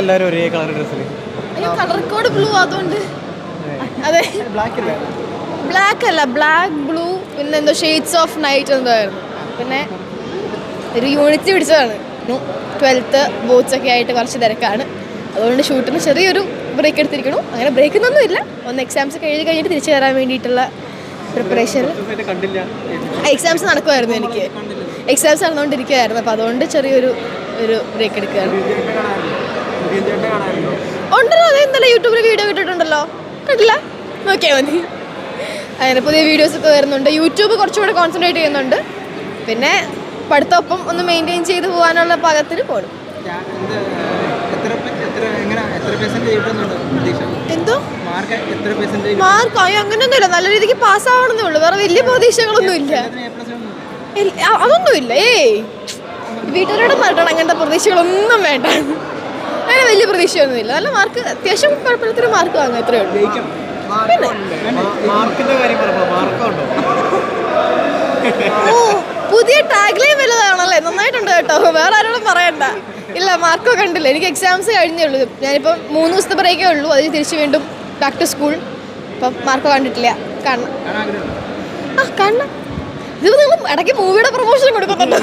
എല്ലാവരും ഒരേ കളർ ഡ്രസ്സിൽ. കളർ കോഡ് ബ്ലൂ അതുകൊണ്ട്. അതെ, ബ്ലാക്ക് അല്ല, ബ്ലാക്ക് ബ്ലൂ പിന്നെ എന്തോ ഷെയ്ഡ്സ് ഓഫ് നൈറ്റ് എന്തോ ആയിരുന്നു. പിന്നെ ഒരു യൂണിറ്റ് പിടിച്ചതാണ്. 12th ബോട്ട്സ് ഒക്കെ ആയിട്ട് കുറച്ച് തിരക്കാണ്. അതുകൊണ്ട് ഷൂട്ടിന് ചെറിയൊരു ബ്രേക്ക് എടുത്തിരിക്കണു. അങ്ങനെ ബ്രേക്ക് ഒന്നുമില്ല, ഒന്ന് എക്സാംസ് കഴിഞ്ഞിട്ട് തിരിച്ചു കയറാൻ വേണ്ടിയിട്ടുള്ള പ്രിപ്പറേഷൻ. എക്സാംസ് നടക്കുമായിരുന്നു, എനിക്ക് എക്സാംസ് നടന്നുകൊണ്ടിരിക്കുകയായിരുന്നു. അപ്പോൾ അതുകൊണ്ട് ചെറിയൊരു ബ്രേക്ക് എടുക്കുകയാണ്. ഉണ്ടല്ലോ, അതേ ഇന്നലെ യൂട്യൂബിൽ വീഡിയോ ഇട്ടിട്ടുണ്ടല്ലോ, കണ്ടില്ല? നോക്കിയാൽ മതി. അങ്ങനെ പുതിയ വീഡിയോസൊക്കെ വരുന്നുണ്ട്. യൂട്യൂബ് കുറച്ചുകൂടെ കോൺസെൻട്രേറ്റ് ചെയ്യുന്നുണ്ട്. പിന്നെ പഠിത്തമൊപ്പം ഒന്ന് മെയിൻറ്റെയിൻ ചെയ്ത് പോകാനുള്ള പാകത്തിന് പോകും. എന്തോ മാർക്ക് അങ്ങനെയൊന്നുമില്ല, നല്ല രീതിക്ക് പാസ്സാവണമെന്നേ ഉള്ളൂ. വേറെ വലിയ പ്രതീക്ഷകളൊന്നും ഇല്ല, അതൊന്നുമില്ല. വീട്ടുകാരോട് മറക്കണം, അങ്ങനത്തെ പ്രതീക്ഷകളൊന്നും വേണ്ട. അങ്ങനെ വലിയ പ്രതീക്ഷയൊന്നുമില്ല. നല്ല മാർക്ക്, അത്യാവശ്യം കുഴപ്പമില്ലാത്തൊരു മാർക്ക് വാങ്ങും, അത്രേ ഉള്ളൂ. പിന്നെ ഓ, പുതിയ ടാഗ്ലൈൻ വലുതാണല്ലേ, നന്നായിട്ടുണ്ട് കേട്ടോ. വേറെ ആരോടും പറയണ്ട. ഇല്ല, മാർക്കോ കണ്ടില്ല. എനിക്ക് എക്സാംസ് കഴിഞ്ഞേ ഉള്ളൂ. ഞാനിപ്പം 3 ദിവസത്തെ ബ്രേക്കേ ഉള്ളൂ. അതിൽ തിരിച്ച് വീണ്ടും ബാക്ക് ടു സ്കൂൾ. അപ്പം മാർക്കോ കണ്ടിട്ടില്ല, കാണണം. കാണണം. ഇത് നിങ്ങൾ ഇടയ്ക്ക് മൂവിയുടെ പ്രൊമോഷൻ കൊടുക്കുന്നുണ്ടോ?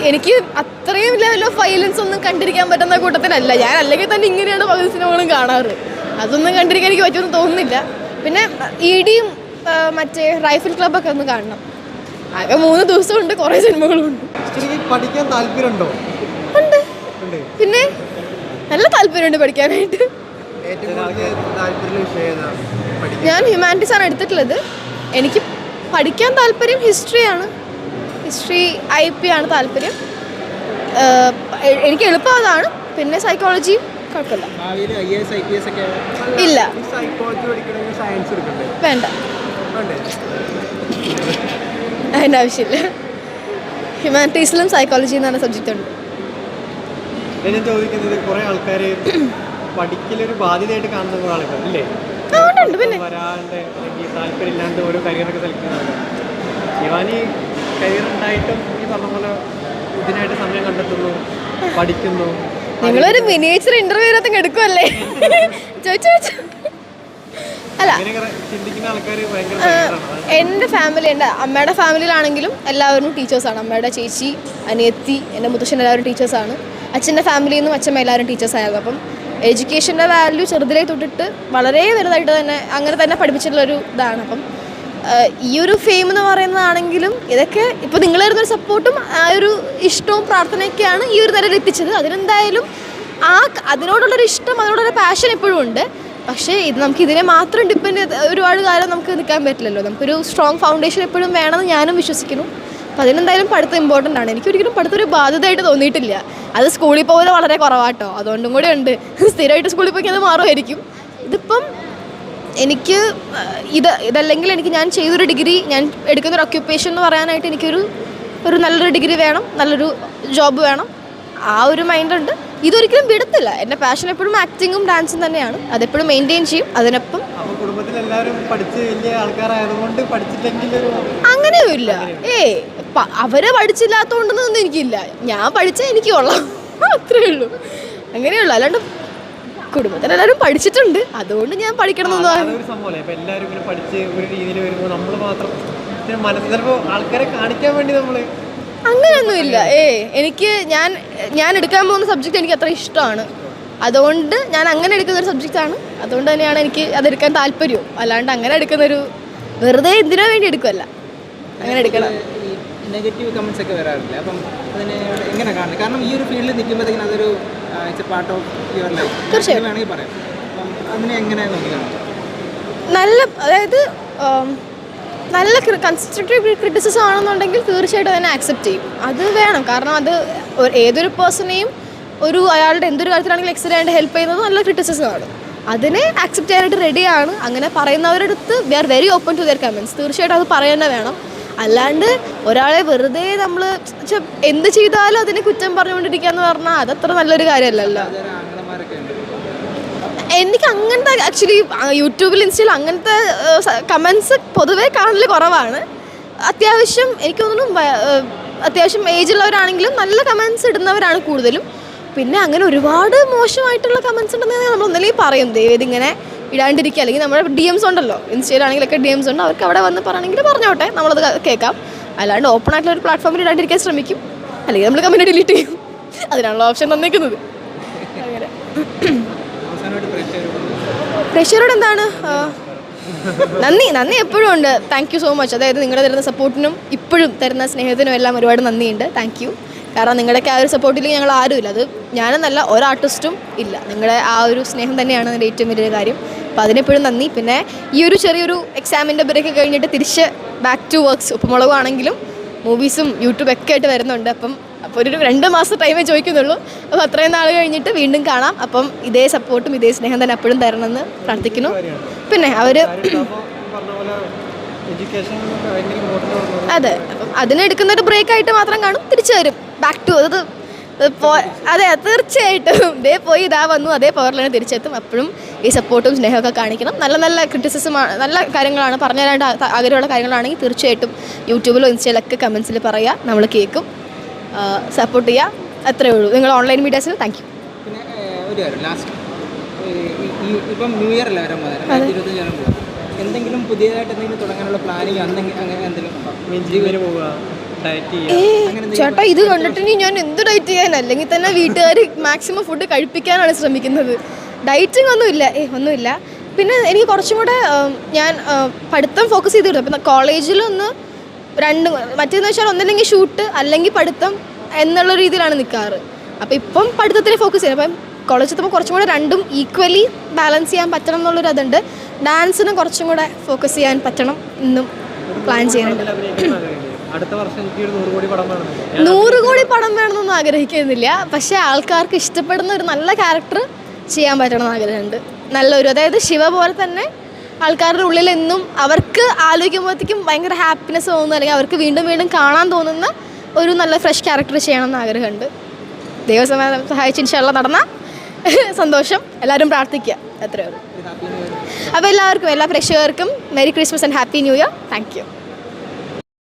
എനിക്ക് അത്രയും ലെവൽ ഓഫ് വയലൻസ് ഒന്നും കണ്ടിരിക്കാൻ പറ്റുന്ന കൂട്ടത്തിലല്ല ഞാൻ. അല്ലെങ്കിൽ തന്നെ ഇങ്ങനെയാണ് പകുതി സിനിമകളും കാണാറ്. അതൊന്നും കണ്ടിരിക്കാൻ എനിക്ക് പറ്റുമെന്ന് തോന്നുന്നില്ല. പിന്നെ ഇടിയും മറ്റേ റൈഫിൾ ക്ലബൊക്കെ ഒന്ന് കാണണം. ആകെ 3 ദിവസമുണ്ട്, കുറേ സിനിമകളുണ്ട്. പഠിക്കാൻ താല്പര്യമുണ്ടോ? ഉണ്ട്, പിന്നെ നല്ല താല്പര്യമുണ്ട് പഠിക്കാനായിട്ട്. ഞാൻ ഹ്യൂമാനിറ്റീസ് ആണ് എടുത്തിട്ടുള്ളത്. എനിക്ക് പഠിക്കാൻ താല്പര്യം ഹിസ്റ്ററിയാണ്. ഹിസ്റ്ററി IP ആണ് താല്പര്യം. എനിക്ക് എളുപ്പം അതാണ്. പിന്നെ സൈക്കോളജി കുഴപ്പമില്ല. ഇല്ല, വേണ്ട, അതിൻ്റെ ആവശ്യമില്ല. ഹ്യൂമാനിറ്റീസിലും സൈക്കോളജി എന്നാണ് സബ്ജക്റ്റ് ഉണ്ട്. ഞാൻ ചോദിക്കുന്നത്, കുറേ ആൾക്കാർ പഠിക്കലൊരു ബാധ്യതയായിട്ട് കാണുന്ന കുറേ ആൾക്കാർ ഇല്ലേ? ഉണ്ട്. പിന്നെ വരാണ്ട് അല്ലെങ്കിൽ താല്പര്യമില്ലാണ്ട് ഓരോ കരിയറൊക്കെ സെലക്ട് ചെയ്യുന്നത്. ശിവാനി കരിയർ ഉണ്ടായിട്ടും ഈ പറഞ്ഞ പോലെ ഇതിനായിട്ട് സമയം കണ്ടെത്തുന്നു, പഠിക്കുന്നു. നിങ്ങളൊരു മിനിയേച്ചർ ഇന്റർവ്യൂ എടുക്കുമല്ലേ? ചോദിച്ചു. അല്ല, ചിന്തിക്കുന്ന ആൾക്കാർ ഭയങ്കര. എൻ്റെ ഫാമിലി, എൻ്റെ അമ്മയുടെ ഫാമിലിയിലാണെങ്കിലും എല്ലാവരും ടീച്ചേഴ്സാണ്. അമ്മയുടെ ചേച്ചി, അനിയത്തി, എൻ്റെ മുത്തശ്ശൻ എല്ലാവരും ടീച്ചേഴ്സാണ്. അച്ഛൻ്റെ ഫാമിലിയിൽ നിന്നും അച്ഛമ്മ എല്ലാവരും ടീച്ചേഴ്സായിരുന്നു. അപ്പം എഡ്യൂക്കേഷൻ്റെ വാല്യൂ ചെറുതിലേ തൊട്ടിട്ട് വളരെ വലുതായിട്ട് തന്നെ അങ്ങനെ തന്നെ പഠിപ്പിച്ചിട്ടുള്ളൊരു ഇതാണ്. അപ്പം ഈ ഒരു ഫെയിം എന്ന് പറയുന്നതാണെങ്കിലും ഇതൊക്കെ ഇപ്പോൾ നിങ്ങൾ തരുന്നൊരു സപ്പോർട്ടും ആ ഒരു ഇഷ്ടവും പ്രാർത്ഥനയൊക്കെയാണ് ഈ ഒരു നിലയിൽ എത്തിച്ചത്. അതിനെന്തായാലും അതിനോടുള്ളൊരു ഇഷ്ടം, അതിനോടുള്ള പാഷൻ എപ്പോഴും ഉണ്ട്. പക്ഷേ ഇത് നമുക്ക് ഇതിനെ മാത്രം ഡിപ്പെൻഡ് ചെയ്ത് ഒരുപാട് കാലം നമുക്ക് നിൽക്കാൻ പറ്റില്ലല്ലോ. നമുക്കൊരു സ്ട്രോങ് ഫൗണ്ടേഷൻ എപ്പോഴും വേണമെന്ന് ഞാനും വിശ്വസിക്കുന്നു. അപ്പോൾ അതിനെന്തായാലും പഠിത്തം ഇമ്പോർട്ടൻ്റ് ആണ്. എനിക്കൊരിക്കലും പഠിത്തം ഒരു ബാധ്യതയായിട്ട് തോന്നിയിട്ടില്ല. അത് സ്കൂളിൽ പോലെ വളരെ കുറവാട്ടോ, അതുകൊണ്ടും കൂടെ ഉണ്ട്. സ്ഥിരമായിട്ട് സ്കൂളിൽ പോയി അത് മാറുമായിരിക്കും. ഇതിപ്പം എനിക്ക് ഇതല്ലെങ്കിൽ എനിക്ക് ഞാൻ ചെയ്തൊരു ഡിഗ്രി, ഞാൻ എടുക്കുന്നൊരു ഒക്യുപ്പേഷൻ എന്ന് പറയാനായിട്ട് എനിക്കൊരു നല്ലൊരു ഡിഗ്രി വേണം, നല്ലൊരു ജോബ് വേണം. ആ ഒരു മൈൻഡുണ്ട്. ഇതൊരിക്കലും വിടത്തില്ല. എൻ്റെ പാഷൻ എപ്പോഴും ആക്ടിങ്ങും ഡാൻസും തന്നെയാണ്. അതെപ്പോഴും മെയിൻറ്റെയിൻ ചെയ്യും. അതിനൊപ്പം അങ്ങനെയുമില്ല. അവരെ പഠിച്ചില്ലാത്തതുകൊണ്ടൊന്നും എനിക്കില്ല. ഞാൻ പഠിച്ചാൽ എനിക്ക് കൊള്ളാം, അത്രേ ഉള്ളൂ. അങ്ങനെയുള്ളൂ. അല്ലാണ്ട് കുടുംബത്തിലെല്ലാവരും പഠിച്ചിട്ടുണ്ട്, അതുകൊണ്ട് ഞാൻ പഠിക്കണം എന്നൊന്നും. അങ്ങനെയൊന്നുമില്ല. എനിക്ക് ഞാൻ എടുക്കാൻ പോകുന്ന സബ്ജക്റ്റ് എനിക്ക് അത്ര ഇഷ്ടമാണ്. അതുകൊണ്ട് ഞാൻ അങ്ങനെ എടുക്കുന്നൊരു സബ്ജക്റ്റാണ്. അതുകൊണ്ട് തന്നെയാണ് എനിക്ക് അതെടുക്കാൻ താല്പര്യവും. അല്ലാണ്ട് അങ്ങനെ എടുക്കുന്നൊരു വെറുതെ എന്തിനോ വേണ്ടി എടുക്കുമല്ല, അങ്ങനെ എടുക്കണം. നെഗറ്റീവ് കമൻസ് ഒക്കെ വരാറില്ല, അപ്പം അതിനെ എങ്ങനെ കാണുന്നത്? കാരണം ഈ ഒരു ഫീൽഡിൽ നിൽക്കുമ്പോഴത്തേക്കും അതൊരു പാർട്ട് ഓഫ് യുവർ ലൈഫ് വേണമെങ്കിൽ പറയാം. അപ്പം അതിനെ എങ്ങനെ നോക്കി കാണും? നല്ല, അതായത് നല്ല കൺസ്ട്രക്റ്റീവ് ക്രിറ്റിസിസം ആണെന്നുണ്ടെങ്കിൽ തീർച്ചയായിട്ടും അതിനെ ആക്സെപ്റ്റ് ചെയ്യും. അത് വേണം. കാരണം അത് ഏതൊരു പേഴ്സണെയും അയാളുടെ എന്തൊരു കാര്യത്തിലാണെങ്കിലും എക്സൽ ചെയ്യാണ്ട് ഹെൽപ്പ് ചെയ്യുന്നത് നല്ല ക്രിറ്റിസിസമാണ്. അതിനെ ആക്സെപ്റ്റ് ചെയ്യാനായിട്ട് റെഡിയാണ്. അങ്ങനെ പറയുന്നവരുടെ അടുത്ത് we are very open to their comments. തീർച്ചയായിട്ടും അത് പറയാൻ തന്നെ വേണം. അല്ലാണ്ട് ഒരാളെ വെറുതെ നമ്മൾ എന്ത് ചെയ്താലും അതിനെ കുറ്റം പറഞ്ഞുകൊണ്ടിരിക്കുക എന്ന് പറഞ്ഞാൽ അതത്ര നല്ലൊരു കാര്യമല്ലല്ലോ. എനിക്ക് അങ്ങനത്തെ ആക്ച്വലി യൂട്യൂബിൽ ഇൻസ്റ്റയിൽ അങ്ങനത്തെ കമൻസ് പൊതുവേ കാണൽ കുറവാണ്. അത്യാവശ്യം എനിക്ക് തോന്നുന്നു അത്യാവശ്യം ഏജുള്ളവരാണെങ്കിലും നല്ല കമൻസ് ഇടുന്നവരാണ് കൂടുതലും. പിന്നെ അങ്ങനെ ഒരുപാട് മോശമായിട്ടുള്ള കമൻസ് ഉണ്ടെന്ന് നമ്മൾ ഒന്നില്ലെങ്കിൽ പറയും, ദൈവം ഇതിങ്ങനെ ഇടാണ്ടിരിക്കുക. അല്ലെങ്കിൽ നമ്മുടെ DMs ഉണ്ടല്ലോ, ഇൻസ്റ്റയിലാണെങ്കിലൊക്കെ DMs ഉണ്ട്, അവർക്ക് അവിടെ വന്ന് പറയണമെങ്കിൽ പറഞ്ഞോട്ടെ, നമ്മളത് കേൾക്കാം. അല്ലാണ്ട് ഓപ്പൺ ആയിട്ടുള്ള ഒരു പ്ലാറ്റ്ഫോമിൽ ഇടാണ്ടിരിക്കാൻ ശ്രമിക്കും, അല്ലെങ്കിൽ നമ്മൾ കമൻറ്റ് ഡിലീറ്റ് ചെയ്യും. അതിനാണല്ലോ ഓപ്ഷൻ തന്നേക്കുന്നത്. അങ്ങനെ പ്രഷറോട് എന്താണ്, നന്ദി എപ്പോഴും ഉണ്ട്. Thank you so much. അതായത് നിങ്ങളുടെ തരുന്ന സപ്പോർട്ടിനും ഇപ്പോഴും തരുന്ന സ്നേഹത്തിനും എല്ലാം ഒരുപാട് നന്ദിയുണ്ട്. Thank you. കാരണം നിങ്ങളുടെയൊക്കെ ആ ഒരു സപ്പോർട്ടില്ലെങ്കിൽ ഞങ്ങൾ ആരുമില്ല. അത് ഞാനെന്നല്ല, ഒരാർട്ടിസ്റ്റും ഇല്ല. നിങ്ങളുടെ ആ ഒരു സ്നേഹം തന്നെയാണ് അതിൻ്റെ ഏറ്റവും വലിയൊരു കാര്യം. അപ്പോൾ അതിനെപ്പോഴും നന്ദി. പിന്നെ ഈ ഒരു ചെറിയൊരു എക്സാമിൻ്റെ ബ്രേക്ക് കഴിഞ്ഞിട്ട് തിരിച്ച് ബാക്ക് ടു വർക്ക്സ്, ഉപ്പുമുളകാണെങ്കിലും മൂവീസും യൂട്യൂബൊക്കെ ആയിട്ട് വരുന്നുണ്ട്. അപ്പോൾ ഒരു 2 മാസം ടൈമേ ചോദിക്കുന്നുള്ളൂ. അപ്പോൾ അത്രയും നാൾ കഴിഞ്ഞിട്ട് വീണ്ടും കാണാം. അപ്പം ഇതേ സപ്പോർട്ടും ഇതേ സ്നേഹം തന്നെ എപ്പോഴും തരണമെന്ന് പ്രാർത്ഥിക്കുന്നു. പിന്നെ അവർ അതെ, അപ്പം അതിനെടുക്കുന്നൊരു ബ്രേക്കായിട്ട് മാത്രം കാണും, തിരിച്ചു വരും ബാക്ക് ടു അത്. അതെ, തീർച്ചയായിട്ടും ഇതേ പോയി ഇതാ വന്നു, അതേ പവറിലാണ് തിരിച്ചെത്തും. അപ്പോഴും ഈ സപ്പോർട്ടും സ്നേഹമൊക്കെ കാണിക്കണം. നല്ല നല്ല ക്രിറ്റിസിസമാണ്, നല്ല കാര്യങ്ങളാണ് പറഞ്ഞു തരാണ്ട് ആഗ്രഹമുള്ള കാര്യങ്ങളാണെങ്കിൽ തീർച്ചയായിട്ടും യൂട്യൂബിലോ ഇൻസ്റ്റയിലൊക്കെ കമൻസിൽ പറയുക, നമ്മൾ കേൾക്കും, സപ്പോർട്ട് ചെയ്യുക. അത്രയേ ഉള്ളൂ. നിങ്ങൾ ഓൺലൈൻ മീഡിയാസിന് താങ്ക് യു. പിന്നെ ഒരു കാര്യം ലാസ്റ്റ്, ഇപ്പം ന്യൂ ഇയർ അല്ല വരാൻ പോകുന്നത്, 2025 എന്തെങ്കിലും പുതിയതായിട്ട് എന്തെങ്കിലും തുടങ്ങാനുള്ള പ്ലാനിങ് അങ്ങനെ എന്തെങ്കിലും ഉണ്ടോ? ചേട്ടാ, ഇത് കണ്ടിട്ട് ഞാൻ എന്ത് ഡയറ്റ് ചെയ്യാൻ? അല്ലെങ്കിൽ തന്നെ വീട്ടുകാർ മാക്സിമം ഫുഡ് കഴിപ്പിക്കാനാണ് ശ്രമിക്കുന്നത്. ഡയറ്റിങ് ഒന്നുമില്ല. പിന്നെ എനിക്ക് കുറച്ചും കൂടെ ഞാൻ പഠിത്തം ഫോക്കസ് ചെയ്തിരുന്നു. അപ്പം കോളേജിലൊന്ന് മറ്റേന്ന് വെച്ചാൽ ഒന്നില്ലെങ്കിൽ ഷൂട്ട് അല്ലെങ്കിൽ പഠിത്തം എന്നുള്ള രീതിയിലാണ് നിൽക്കാറ്. അപ്പോൾ ഇപ്പം പഠിത്തത്തിൽ ഫോക്കസ് ചെയ്യുന്നത്. അപ്പം കോളേജിൽ എത്തുമ്പോൾ കുറച്ചും കൂടെ രണ്ടും ഈക്വലി ബാലൻസ് ചെയ്യാൻ പറ്റണം എന്നുള്ളൊരു അതുണ്ട്. ഡാൻസിന് കുറച്ചും കൂടെ ഫോക്കസ് ചെയ്യാൻ പറ്റണം എന്നും പ്ലാൻ ചെയ്യാനുണ്ട്. 100 കോടി പടം വേണമെന്നൊന്നും ആഗ്രഹിക്കുന്നില്ല. പക്ഷേ ആൾക്കാർക്ക് ഇഷ്ടപ്പെടുന്ന ഒരു നല്ല ക്യാരക്ടർ ചെയ്യാൻ പറ്റണമെന്ന് ആഗ്രഹമുണ്ട്. നല്ലൊരു, അതായത് ശിവ പോലെ തന്നെ ആൾക്കാരുടെ ഉള്ളിൽ എന്നും അവർക്ക് ആലോചിക്കുമ്പോഴത്തേക്കും ഭയങ്കര ഹാപ്പിനെസ് തോന്നുന്നു, അല്ലെങ്കിൽ അവർക്ക് വീണ്ടും വീണ്ടും കാണാൻ തോന്നുന്ന ഒരു നല്ല ഫ്രഷ് ക്യാരക്ടർ ചെയ്യണമെന്ന് ആഗ്രഹമുണ്ട്. ദൈവസമാധാനം സഹായിച്ച് ഇൻഷാല്ലാ നടന്ന സന്തോഷം. എല്ലാവരും പ്രാർത്ഥിക്കുക, അത്രയേ ഉള്ളൂ. അപ്പോൾ എല്ലാവർക്കും, എല്ലാ പ്രേക്ഷകർക്കും merry Christmas and happy new year. Thank you.